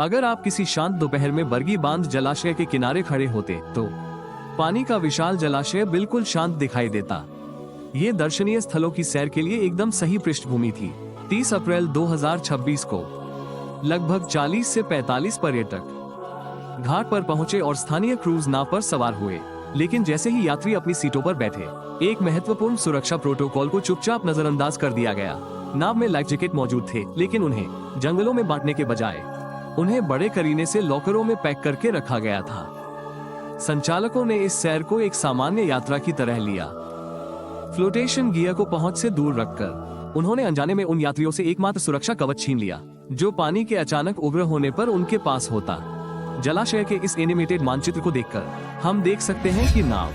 अगर आप किसी शांत दोपहर में बरगी बांध जलाशय के किनारे खड़े होते तो पानी का विशाल जलाशय बिल्कुल शांत दिखाई देता। ये दर्शनीय स्थलों की सैर के लिए एकदम सही पृष्ठभूमि थी। 30 अप्रैल 2026 को लगभग 40 से 45 पर्यटक घाट पर पहुंचे और स्थानीय क्रूज नाव पर सवार हुए। लेकिन जैसे ही यात्री अपनी सीटों पर बैठे, एक महत्वपूर्ण सुरक्षा प्रोटोकॉल को चुपचाप नजरअंदाज कर दिया गया। नाव में लाइफ जैकेट मौजूद थे, लेकिन उन्हें जंगलों में बांटने के बजाय उन्हें बड़े करीने से लॉकरों में पैक करके रखा गया था। संचालकों ने इस सैर को एक सामान्य यात्रा की तरह लिया। फ्लोटेशन गियर को पहुंच से दूर रखकर उन्होंने अनजाने में उन यात्रियों से एकमात्र सुरक्षा कवच छीन लिया जो पानी के अचानक उग्र होने पर उनके पास होता। जलाशय के इस एनिमेटेड मानचित्र को देखकर हम देख सकते हैं कि नाव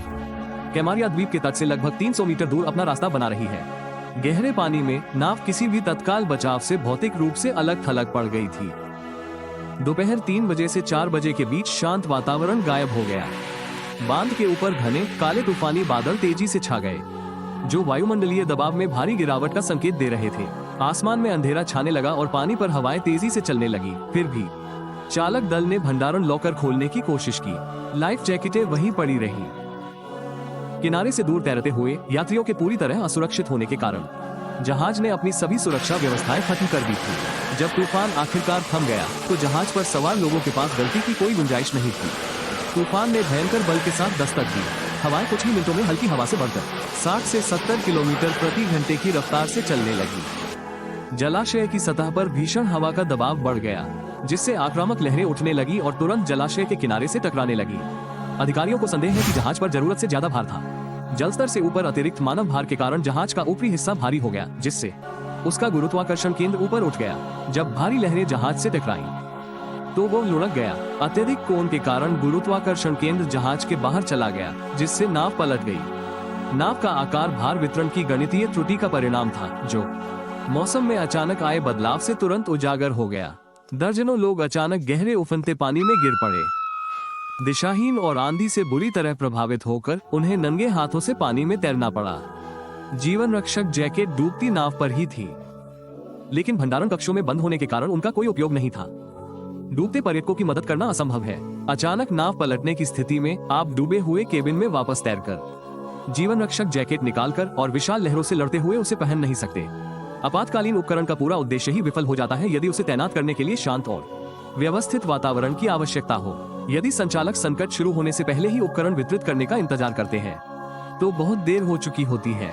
कैमारिया द्वीप के तट से लगभग 300 मीटर दूर अपना रास्ता बना रही है। गहरे पानी में नाव किसी भी तत्काल बचाव से भौतिक रूप से अलग थलग पड़ गई थी। दोपहर 3 बजे से 4 बजे के बीच शांत वातावरण गायब हो गया। बांध के ऊपर घने काले तूफानी बादल तेजी से छा गए, जो वायुमंडलीय दबाव में भारी गिरावट का संकेत दे रहे थे। आसमान में अंधेरा छाने लगा और पानी पर हवाएं तेजी से चलने लगी। फिर भी चालक दल ने भंडारण लॉकर खोलने की कोशिश की। लाइफ जैकेटें वहीं पड़ी रही। किनारे से दूर तैरते हुए यात्रियों के पूरी तरह असुरक्षित होने के कारण जहाज ने अपनी सभी सुरक्षा व्यवस्थाएं खत्म कर दी थी। जब तूफान आखिरकार थम गया तो जहाज पर सवार लोगों के पास गलती की कोई गुंजाइश नहीं थी। तूफान ने भयंकर बल के साथ दस्तक दी। हवाएं कुछ ही मिनटों में हल्की हवा से बढ़कर 60 से 70 किलोमीटर प्रति घंटे की रफ्तार से चलने लगी। जलाशय की सतह पर भीषण हवा का दबाव बढ़ गया, जिससे आक्रामक लहरें उठने लगी और तुरंत जलाशय के किनारे से टकराने लगी। अधिकारियों को संदेह है कि जहाज पर जरूरत से ज्यादा भार था। जलस्तर से ऊपर अतिरिक्त मानव भार के कारण जहाज का ऊपरी हिस्सा भारी हो गया, जिससे उसका गुरुत्वाकर्षण केंद्र ऊपर उठ गया। जब भारी लहरें जहाज से टकराईं, तो वो लुढ़क गया। अत्यधिक कोण के कारण गुरुत्वाकर्षण केंद्र जहाज के बाहर चला गया, जिससे नाव पलट गई। नाव का आकार भार वितरण की गणितीय त्रुटि का परिणाम था, जो मौसम में अचानक आए बदलाव से तुरंत उजागर हो गया। दर्जनों लोग अचानक गहरे उफनते पानी में गिर पड़े। दिशाहीन और आंधी से बुरी तरह प्रभावित होकर उन्हें नंगे हाथों से पानी में तैरना पड़ा। जीवन रक्षक जैकेट डूबती नाव पर ही थी, लेकिन भंडारण कक्षों में बंद होने के कारण उनका कोई उपयोग नहीं था। डूबते पर्यटकों की मदद करना असंभव है। अचानक नाव पलटने की स्थिति में आप डूबे हुए केबिन में वापस तैरकर जीवन रक्षक जैकेट निकालकर और विशाल लहरों से लड़ते हुए उसे पहन नहीं सकते। आपातकालीन उपकरण का पूरा उद्देश्य ही विफल हो जाता है यदि उसे तैनात करने के लिए शांत और व्यवस्थित वातावरण की आवश्यकता हो। यदि संचालक संकट शुरू होने से पहले ही उपकरण वितरित करने का इंतजार करते हैं, तो बहुत देर हो चुकी होती है।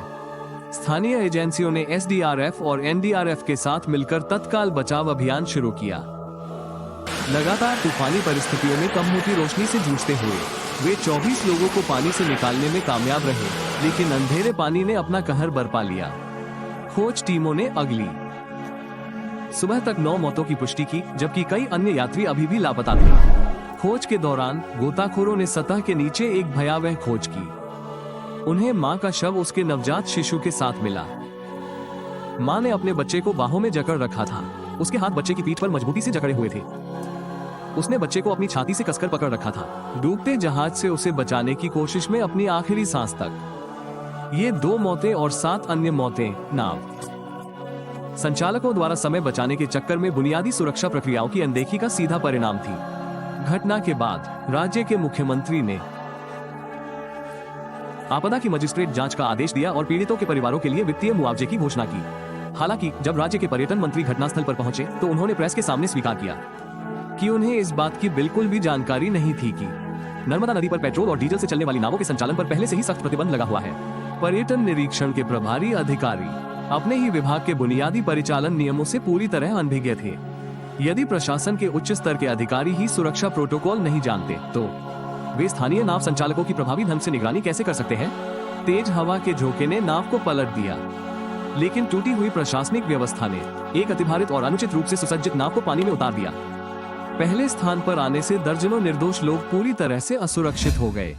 स्थानीय एजेंसियों ने एसडीआरएफ और एनडीआरएफ के साथ मिलकर तत्काल बचाव अभियान शुरू किया। लगातार तूफानी परिस्थितियों में कम होती रोशनी से जूझते हुए वे 24 लोगों को पानी से निकालने में कामयाब रहे, लेकिन अंधेरे पानी ने अपना कहर बरपा लिया। खोज टीमों ने अगली सुबह तक 9 मौतों की पुष्टि की, जबकि कई अन्य यात्री अभी भी लापता थे। खोज के दौरान गोताखोरों ने सतह के नीचे एक भयावह खोज की। उन्हें मां का शव उसके नवजात शिशु के साथ मिला। मां ने अपने बच्चे को बाहों में जकड़ रखा था। उसके हाथ बच्चे की पीठ पर मजबूती से जकड़े हुए थे। उसने बच्चे को अपनी छाती से कसकर पकड़ रखा था, डूबते जहाज से उसे बचाने की कोशिश में अपनी आखिरी सांस तक। ये 2 मौतें और 7 अन्य मौतें नाव संचालकों द्वारा समय बचाने के चक्कर में बुनियादी सुरक्षा प्रक्रियाओं की अनदेखी का सीधा परिणाम थी। घटना के बाद राज्य के मुख्यमंत्री ने आपदा की मजिस्ट्रेट जांच का आदेश दिया और पीड़ितों के परिवारों के लिए वित्तीय मुआवजे की घोषणा की। हालांकि जब राज्य के पर्यटन मंत्री घटनास्थल पर पहुंचे तो उन्होंने प्रेस के सामने स्वीकार किया कि उन्हें इस बात की बिल्कुल भी जानकारी नहीं थी कि नर्मदा नदी पर पेट्रोल और डीजल से चलने वाली नावों के संचालन पर पहले से ही सख्त प्रतिबंध लगा हुआ है। पर्यटन निरीक्षण के प्रभारी अधिकारी अपने ही विभाग के बुनियादी परिचालन नियमों से पूरी तरह अनभिज्ञ थे। यदि प्रशासन के उच्च स्तर के अधिकारी ही सुरक्षा प्रोटोकॉल नहीं जानते, तो वे स्थानीय नाव संचालकों की प्रभावी ढंग से निगरानी कैसे कर सकते हैं? तेज हवा के झोंके ने नाव को पलट दिया, लेकिन टूटी हुई प्रशासनिक व्यवस्था ने एक अतिभारित और अनुचित रूप से सुसज्जित नाव को पानी में उतार दिया। पहले स्थान पर आने से दर्जनों निर्दोष लोग पूरी तरह से असुरक्षित हो गए।